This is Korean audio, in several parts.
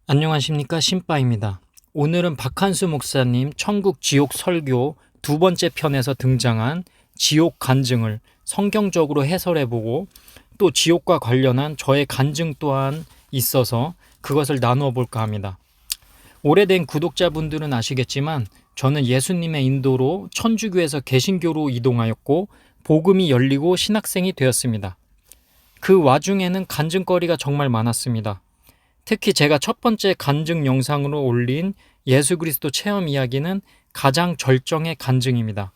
안녕하십니까, 신바입니다. 오늘은 박한수 목사님 천국 지옥 설교 두 번째 편에서 등장한 지옥 간증을 성경적으로 해설해보고 또 지옥과 관련한 저의 간증 또한 있어서 그것을 나누어 볼까 합니다. 오래된 구독자분들은 아시겠지만 저는 예수님의 인도로 천주교에서 개신교로 이동하였고 복음이 열리고 신학생이 되었습니다. 그 와중에는 간증거리가 정말 많았습니다. 특히 제가 첫 번째 간증 영상으로 올린 예수 그리스도 체험 이야기는 가장 절정의 간증입니다.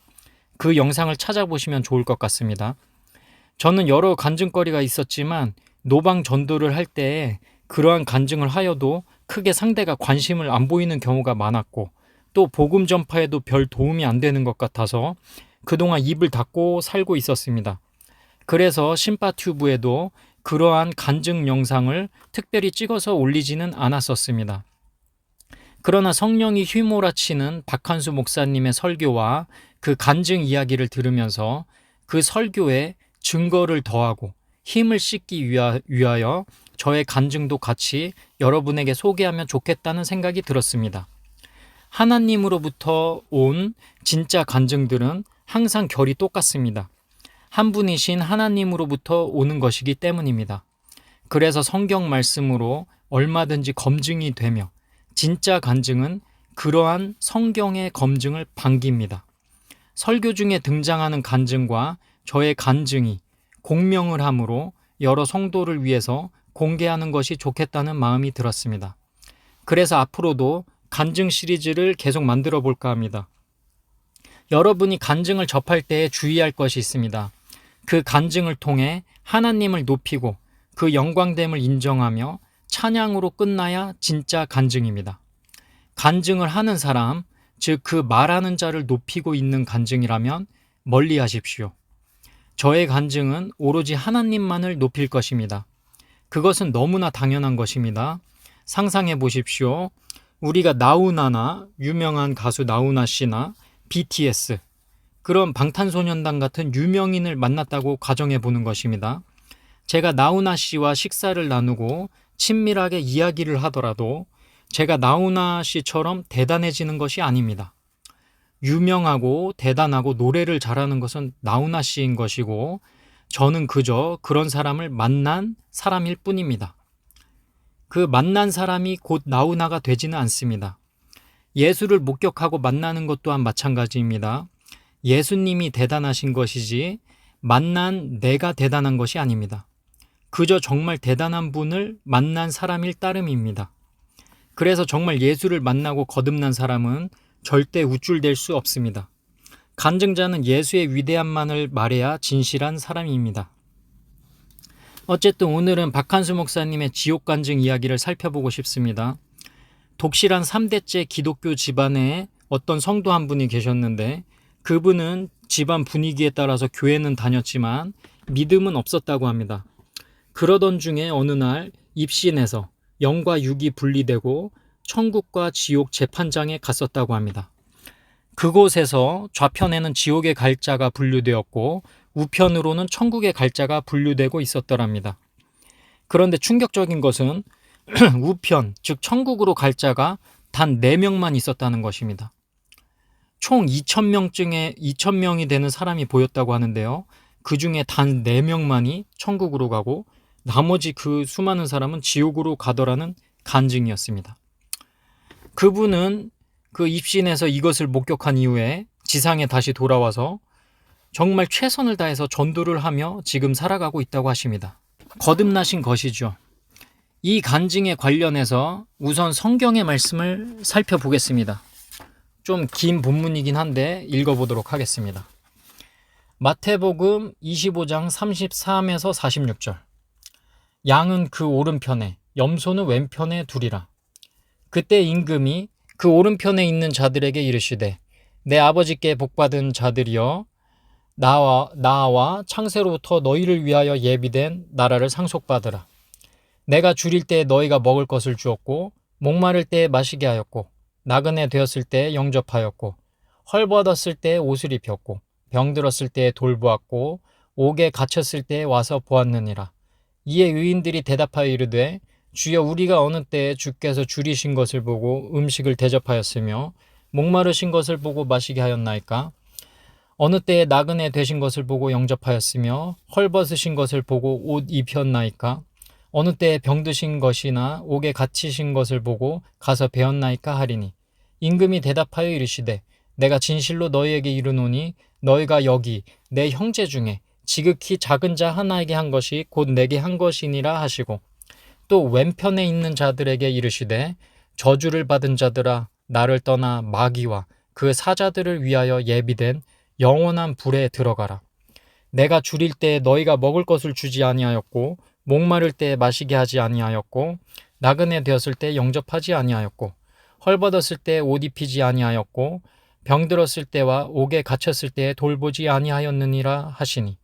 그 영상을 찾아보시면 좋을 것 같습니다. 저는 여러 간증거리가 있었지만 노방 전도를 할 때에 그러한 간증을 하여도 크게 상대가 관심을 안 보이는 경우가 많았고 또 복음 전파에도 별 도움이 안 되는 것 같아서 그동안 입을 닫고 살고 있었습니다. 그래서 신바튜브에도 그러한 간증 영상을 특별히 찍어서 올리지는 않았었습니다. 그러나 성령이 휘몰아치는 박한수 목사님의 설교와 그 간증 이야기를 들으면서 그 설교에 증거를 더하고 힘을 싣기 위하여 저의 간증도 같이 여러분에게 소개하면 좋겠다는 생각이 들었습니다. 하나님으로부터 온 진짜 간증들은 항상 결이 똑같습니다. 한 분이신 하나님으로부터 오는 것이기 때문입니다. 그래서 성경 말씀으로 얼마든지 검증이 되며 진짜 간증은 그러한 성경의 검증을 반깁니다. 설교 중에 등장하는 간증과 저의 간증이 공명을 함으로 여러 성도를 위해서 공개하는 것이 좋겠다는 마음이 들었습니다. 그래서 앞으로도 간증 시리즈를 계속 만들어 볼까 합니다. 여러분이 간증을 접할 때에 주의할 것이 있습니다. 그 간증을 통해 하나님을 높이고 그 영광됨을 인정하며 찬양으로 끝나야 진짜 간증입니다. 간증을 하는 사람, 즉 그 말하는 자를 높이고 있는 간증이라면 멀리 하십시오. 저의 간증은 오로지 하나님만을 높일 것입니다. 그것은 너무나 당연한 것입니다. 상상해 보십시오. 우리가 나훈아나 유명한 가수 나훈아 씨나 BTS, 그런 방탄소년단 같은 유명인을 만났다고 가정해 보는 것입니다. 제가 나훈아 씨와 식사를 나누고 친밀하게 이야기를 하더라도 제가 나훈아 씨처럼 대단해지는 것이 아닙니다. 유명하고 대단하고 노래를 잘하는 것은 나훈아 씨인 것이고 저는 그저 그런 사람을 만난 사람일 뿐입니다. 그 만난 사람이 곧 나훈아가 되지는 않습니다. 예수를 목격하고 만나는 것 또한 마찬가지입니다. 예수님이 대단하신 것이지 만난 내가 대단한 것이 아닙니다. 그저 정말 대단한 분을 만난 사람일 따름입니다. 그래서 정말 예수를 만나고 거듭난 사람은 절대 우쭐댈 수 없습니다. 간증자는 예수의 위대함만을 말해야 진실한 사람입니다. 어쨌든 오늘은 박한수 목사님의 지옥 간증 이야기를 살펴보고 싶습니다. 독실한 3대째 기독교 집안에 어떤 성도 한 분이 계셨는데 그분은 집안 분위기에 따라서 교회는 다녔지만 믿음은 없었다고 합니다. 그러던 중에 어느 날 입신해서 영과 육이 분리되고 천국과 지옥 재판장에 갔었다고 합니다. 그곳에서 좌편에는 지옥의 갈자가 분류되었고 우편으로는 천국의 갈자가 분류되고 있었더랍니다. 그런데 충격적인 것은 우편, 즉 천국으로 갈자가 단 4명만 있었다는 것입니다. 총 2,000명이 되는 사람이 보였다고 하는데요. 그 중에 단 4명만이 천국으로 가고 나머지 그 수많은 사람은 지옥으로 가더라는 간증이었습니다. 그분은 그 입신에서 이것을 목격한 이후에 지상에 다시 돌아와서 정말 최선을 다해서 전도를 하며 지금 살아가고 있다고 하십니다. 거듭나신 것이죠. 이 간증에 관련해서 우선 성경의 말씀을 살펴보겠습니다. 좀 긴 본문이긴 한데 읽어보도록 하겠습니다. 마태복음 25장 33에서 46절. 양은 그 오른편에, 염소는 왼편에 두리라. 그때 임금이 그 오른편에 있는 자들에게 이르시되 내 아버지께 복받은 자들이여 나와 창세로부터 너희를 위하여 예비된 나라를 상속받으라. 내가 줄일 때 너희가 먹을 것을 주었고 목마를 때 마시게 하였고 나그네 되었을 때 영접하였고 헐벗었을 때 옷을 입혔고 병들었을 때 돌보았고 옥에 갇혔을 때 와서 보았느니라. 이에 의인들이 대답하여 이르되 주여 우리가 어느 때에 주께서 줄이신 것을 보고 음식을 대접하였으며 목마르신 것을 보고 마시게 하였나이까? 어느 때에 나그네 되신 것을 보고 영접하였으며 헐벗으신 것을 보고 옷 입혔나이까? 어느 때에 병드신 것이나 옥에 갇히신 것을 보고 가서 배웠나이까 하리니 임금이 대답하여 이르시되 내가 진실로 너희에게 이르노니 너희가 여기 내 형제 중에 지극히 작은 자 하나에게 한 것이 곧 내게 한 것이니라 하시고 또 왼편에 있는 자들에게 이르시되 저주를 받은 자들아 나를 떠나 마귀와 그 사자들을 위하여 예비된 영원한 불에 들어가라. 내가 줄일 때에 너희가 먹을 것을 주지 아니하였고 목마를 때에 마시게 하지 아니하였고 나그네 되었을 때 영접하지 아니하였고 헐벗었을 때에 옷 입히지 아니하였고 병들었을 때와 옥에 갇혔을 때에 돌보지 아니하였느니라 하시니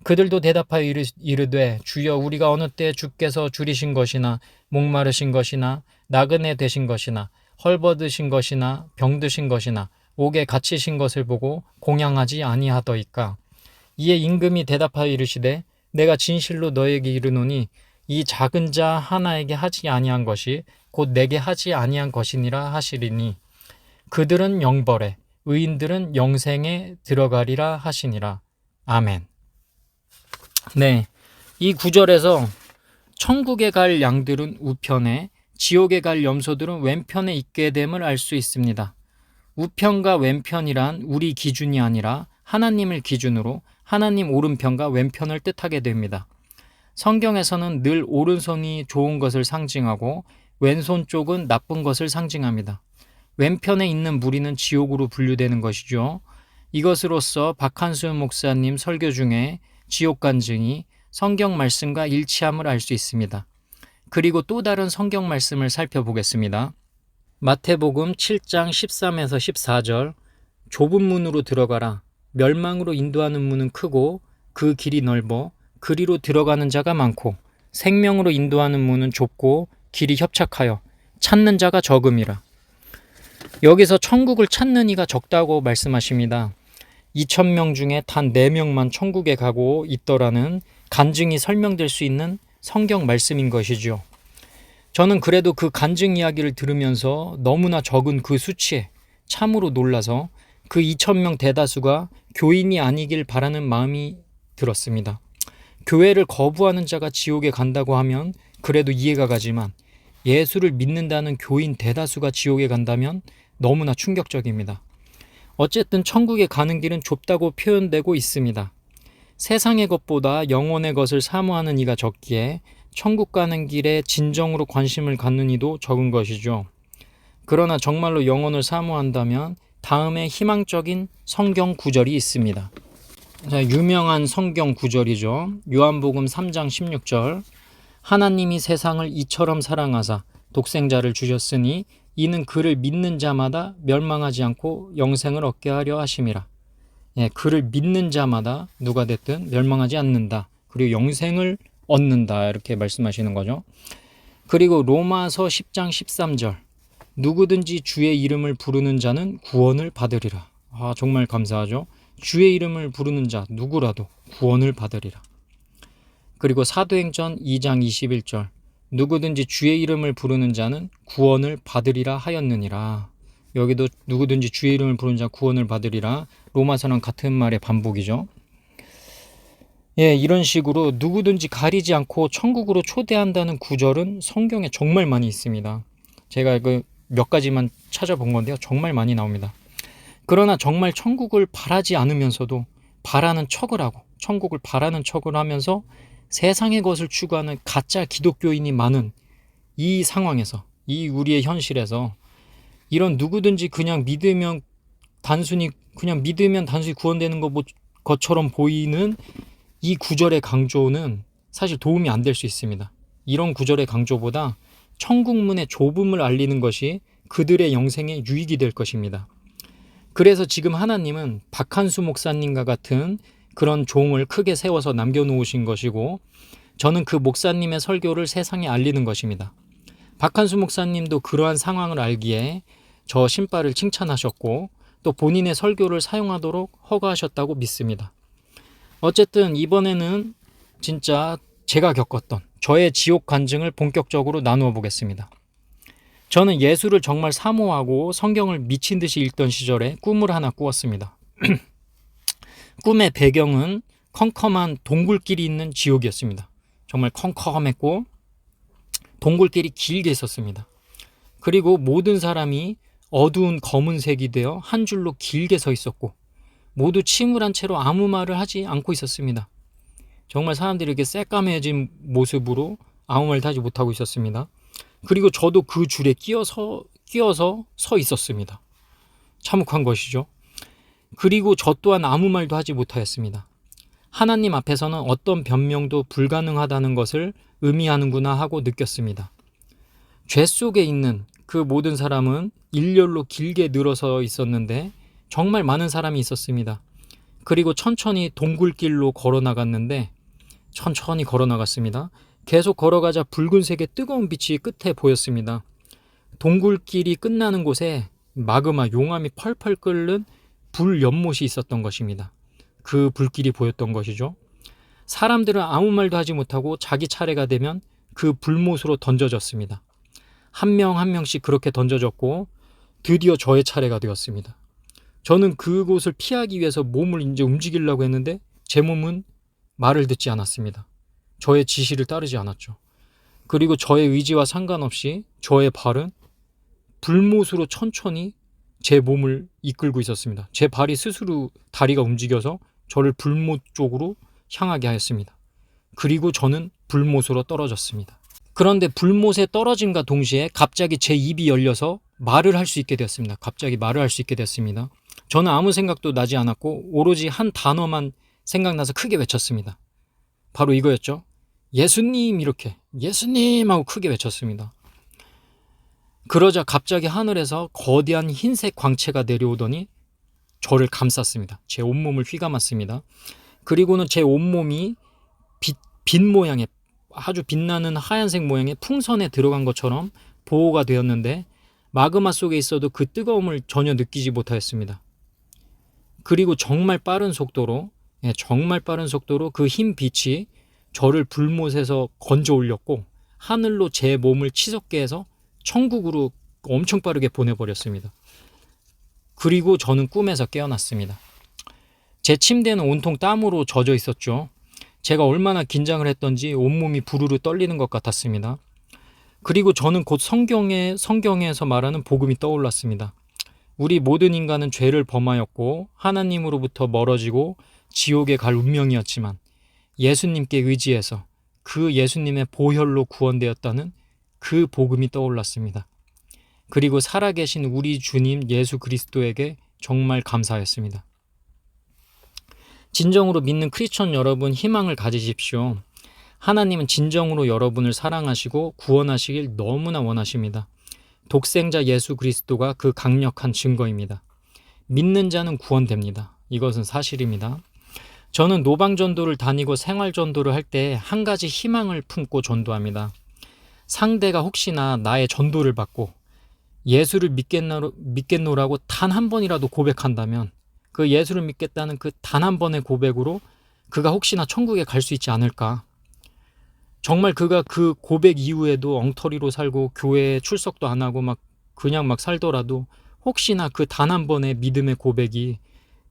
그들도 대답하여 이르되 주여 우리가 어느 때 주께서 줄이신 것이나 목마르신 것이나 나그네 되신 것이나 헐벗으신 것이나 병드신 것이나 옥에 갇히신 것을 보고 공양하지 아니하더이까. 이에 임금이 대답하여 이르시되 내가 진실로 너에게 이르노니 이 작은 자 하나에게 하지 아니한 것이 곧 내게 하지 아니한 것이니라 하시리니 그들은 영벌에 의인들은 영생에 들어가리라 하시니라. 아멘. 네, 이 구절에서 천국에 갈 양들은 우편에 지옥에 갈 염소들은 왼편에 있게 됨을 알 수 있습니다. 우편과 왼편이란 우리 기준이 아니라 하나님을 기준으로 하나님 오른편과 왼편을 뜻하게 됩니다. 성경에서는 늘 오른손이 좋은 것을 상징하고 왼손 쪽은 나쁜 것을 상징합니다. 왼편에 있는 무리는 지옥으로 분류되는 것이죠. 이것으로써 박한수 목사님 설교 중에 지옥 간증이 성경 말씀과 일치함을 알 수 있습니다. 그리고 또 다른 성경 말씀을 살펴보겠습니다. 마태복음 7장 13에서 14절 좁은 문으로 들어가라. 멸망으로 인도하는 문은 크고 그 길이 넓어 그리로 들어가는 자가 많고 생명으로 인도하는 문은 좁고 길이 협착하여 찾는 자가 적음이라. 여기서 천국을 찾는 이가 적다고 말씀하십니다. 2,000명 중에 단 4명만 천국에 가고 있더라는 간증이 설명될 수 있는 성경 말씀인 것이죠. 저는 그래도 그 간증 이야기를 들으면서 너무나 적은 그 수치에 참으로 놀라서 그 2,000명 대다수가 교인이 아니길 바라는 마음이 들었습니다. 교회를 거부하는 자가 지옥에 간다고 하면 그래도 이해가 가지만 예수를 믿는다는 교인 대다수가 지옥에 간다면 너무나 충격적입니다. 어쨌든 천국에 가는 길은 좁다고 표현되고 있습니다. 세상의 것보다 영혼의 것을 사모하는 이가 적기에 천국 가는 길에 진정으로 관심을 갖는 이도 적은 것이죠. 그러나 정말로 영혼을 사모한다면 다음에 희망적인 성경 구절이 있습니다. 자, 유명한 성경 구절이죠. 요한복음 3장 16절 하나님이 세상을 이처럼 사랑하사 독생자를 주셨으니 이는 그를 믿는 자마다 멸망하지 않고 영생을 얻게 하려 하심이라. 그를 믿는 자마다 누가 됐든 멸망하지 않는다. 그리고 영생을 얻는다. 이렇게 말씀하시는 거죠. 그리고 로마서 10장 13절 누구든지 주의 이름을 부르는 자는 구원을 받으리라. 정말 감사하죠. 주의 이름을 부르는 자 누구라도 구원을 받으리라. 그리고 사도행전 2장 21절 누구든지 주의 이름을 부르는 자는 구원을 받으리라 하였느니라. 여기도 누구든지 주의 이름을 부르는 자 구원을 받으리라. 로마서랑 같은 말의 반복이죠. 이런 식으로 누구든지 가리지 않고 천국으로 초대한다는 구절은 성경에 정말 많이 있습니다. 제가 몇 가지만 찾아본 건데요. 정말 많이 나옵니다. 그러나 정말 천국을 바라지 않으면서도 바라는 척을 하고 천국을 바라는 척을 하면서 세상의 것을 추구하는 가짜 기독교인이 많은 이 상황에서, 이 우리의 현실에서 이런 누구든지 그냥 믿으면 단순히 구원되는 것처럼 보이는 이 구절의 강조는 사실 도움이 안 될 수 있습니다. 이런 구절의 강조보다 천국문의 좁음을 알리는 것이 그들의 영생에 유익이 될 것입니다. 그래서 지금 하나님은 박한수 목사님과 같은 그런 종을 크게 세워서 남겨놓으신 것이고 저는 그 목사님의 설교를 세상에 알리는 것입니다. 박한수 목사님도 그러한 상황을 알기에 저 신발을 칭찬하셨고 또 본인의 설교를 사용하도록 허가하셨다고 믿습니다. 어쨌든 이번에는 진짜 제가 겪었던 저의 지옥 간증을 본격적으로 나누어 보겠습니다. 저는 예수를 정말 사모하고 성경을 미친 듯이 읽던 시절에 꿈을 하나 꾸었습니다. 꿈의 배경은 컴컴한 동굴길이 있는 지옥이었습니다. 정말 컴컴했고 동굴길이 길게 있었습니다. 그리고 모든 사람이 어두운 검은색이 되어 한 줄로 길게 서 있었고 모두 침울한 채로 아무 말을 하지 않고 있었습니다. 정말 사람들이 이렇게 새까매진 모습으로 아무 말도 하지 못하고 있었습니다. 그리고 저도 그 줄에 끼어서 서 있었습니다. 참혹한 것이죠. 그리고 저 또한 아무 말도 하지 못하였습니다. 하나님 앞에서는 어떤 변명도 불가능하다는 것을 의미하는구나 하고 느꼈습니다. 죄 속에 있는 그 모든 사람은 일렬로 길게 늘어서 있었는데 정말 많은 사람이 있었습니다. 그리고 천천히 동굴길로 천천히 걸어 나갔습니다. 계속 걸어가자 붉은색의 뜨거운 빛이 끝에 보였습니다. 동굴길이 끝나는 곳에 마그마 용암이 펄펄 끓는 불 연못이 있었던 것입니다. 그 불길이 보였던 것이죠. 사람들은 아무 말도 하지 못하고 자기 차례가 되면 그 불못으로 던져졌습니다. 한 명 한 명씩 그렇게 던져졌고 드디어 저의 차례가 되었습니다. 저는 그곳을 피하기 위해서 몸을 이제 움직이려고 했는데 제 몸은 말을 듣지 않았습니다. 저의 지시를 따르지 않았죠. 그리고 저의 의지와 상관없이 저의 발은 불못으로 천천히 제 몸을 이끌고 있었습니다. 제 발이 스스로 다리가 움직여서 저를 불못 쪽으로 향하게 하였습니다. 그리고 저는 불못으로 떨어졌습니다. 그런데 불못에 떨어짐과 동시에 갑자기 제 입이 열려서 말을 할 수 있게 되었습니다. 갑자기 말을 할 수 있게 되었습니다. 저는 아무 생각도 나지 않았고 오로지 한 단어만 생각나서 크게 외쳤습니다. 바로 이거였죠. 예수님, 이렇게 예수님 하고 크게 외쳤습니다. 그러자 갑자기 하늘에서 거대한 흰색 광채가 내려오더니 저를 감쌌습니다. 제 온몸을 휘감았습니다. 그리고는 제 온몸이 빛 모양의 아주 빛나는 하얀색 모양의 풍선에 들어간 것처럼 보호가 되었는데 마그마 속에 있어도 그 뜨거움을 전혀 느끼지 못하였습니다. 그리고 정말 빠른 속도로 그 흰 빛이 저를 불못에서 건져 올렸고 하늘로 제 몸을 치솟게 해서 천국으로 엄청 빠르게 보내버렸습니다. 그리고 저는 꿈에서 깨어났습니다. 제 침대는 온통 땀으로 젖어 있었죠. 제가 얼마나 긴장을 했던지 온몸이 부르르 떨리는 것 같았습니다. 그리고 저는 곧 성경에서 말하는 복음이 떠올랐습니다. 우리 모든 인간은 죄를 범하였고 하나님으로부터 멀어지고 지옥에 갈 운명이었지만 예수님께 의지해서 그 예수님의 보혈로 구원되었다는 그 복음이 떠올랐습니다. 그리고 살아계신 우리 주님 예수 그리스도에게 정말 감사했습니다. 진정으로 믿는 크리스천 여러분, 희망을 가지십시오. 하나님은 진정으로 여러분을 사랑하시고 구원하시길 너무나 원하십니다. 독생자 예수 그리스도가 그 강력한 증거입니다. 믿는 자는 구원됩니다. 이것은 사실입니다. 저는 노방전도를 다니고 생활전도를 할 때 한 가지 희망을 품고 전도합니다. 상대가 혹시나 나의 전도를 받고 예수를 믿겠노라고 단 한 번이라도 고백한다면 그 예수를 믿겠다는 그 단 한 번의 고백으로 그가 혹시나 천국에 갈 수 있지 않을까. 정말 그가 그 고백 이후에도 엉터리로 살고 교회에 출석도 안 하고 그냥 살더라도 혹시나 그 단 한 번의 믿음의 고백이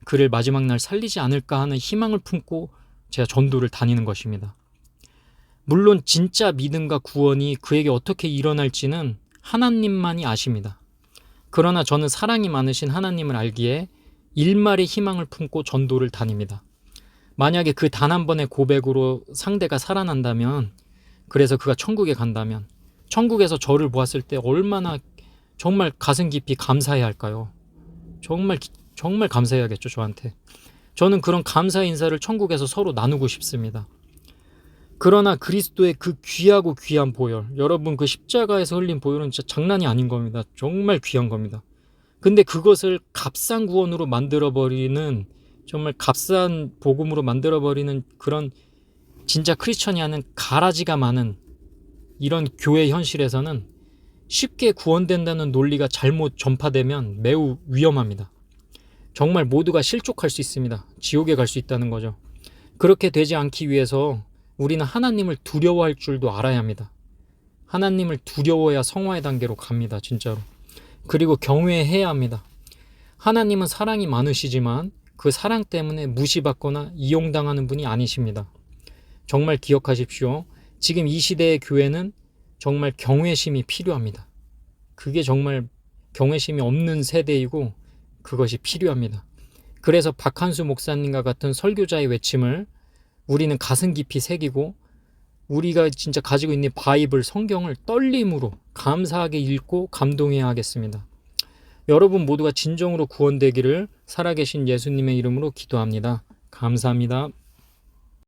그를 마지막 날 살리지 않을까 하는 희망을 품고 제가 전도를 다니는 것입니다. 물론 진짜 믿음과 구원이 그에게 어떻게 일어날지는 하나님만이 아십니다. 그러나 저는 사랑이 많으신 하나님을 알기에 일말의 희망을 품고 전도를 다닙니다. 만약에 그 단 한 번의 고백으로 상대가 살아난다면, 그래서 그가 천국에 간다면 천국에서 저를 보았을 때 얼마나 정말 가슴 깊이 감사해야 할까요? 정말 감사해야겠죠, 저한테. 저는 그런 감사 인사를 천국에서 서로 나누고 싶습니다. 그러나 그리스도의 그 귀하고 귀한 보혈, 여러분 그 십자가에서 흘린 보혈은 진짜 장난이 아닌 겁니다. 정말 귀한 겁니다. 근데 그것을 값싼 구원으로 만들어버리는, 정말 값싼 복음으로 만들어버리는 그런 진짜 크리스천이 하는 가라지가 많은 이런 교회 현실에서는 쉽게 구원된다는 논리가 잘못 전파되면 매우 위험합니다. 정말 모두가 실족할 수 있습니다. 지옥에 갈 수 있다는 거죠. 그렇게 되지 않기 위해서 우리는 하나님을 두려워할 줄도 알아야 합니다. 하나님을 두려워야 성화의 단계로 갑니다. 진짜로. 그리고 경외해야 합니다. 하나님은 사랑이 많으시지만 그 사랑 때문에 무시받거나 이용당하는 분이 아니십니다. 정말 기억하십시오. 지금 이 시대의 교회는 정말 경외심이 필요합니다. 그게 정말 경외심이 없는 세대이고 그것이 필요합니다. 그래서 박한수 목사님과 같은 설교자의 외침을 우리는 가슴 깊이 새기고 우리가 진짜 가지고 있는 바이블 성경을 떨림으로 감사하게 읽고 감동해야 하겠습니다. 여러분 모두가 진정으로 구원되기를 살아계신 예수님의 이름으로 기도합니다. 감사합니다.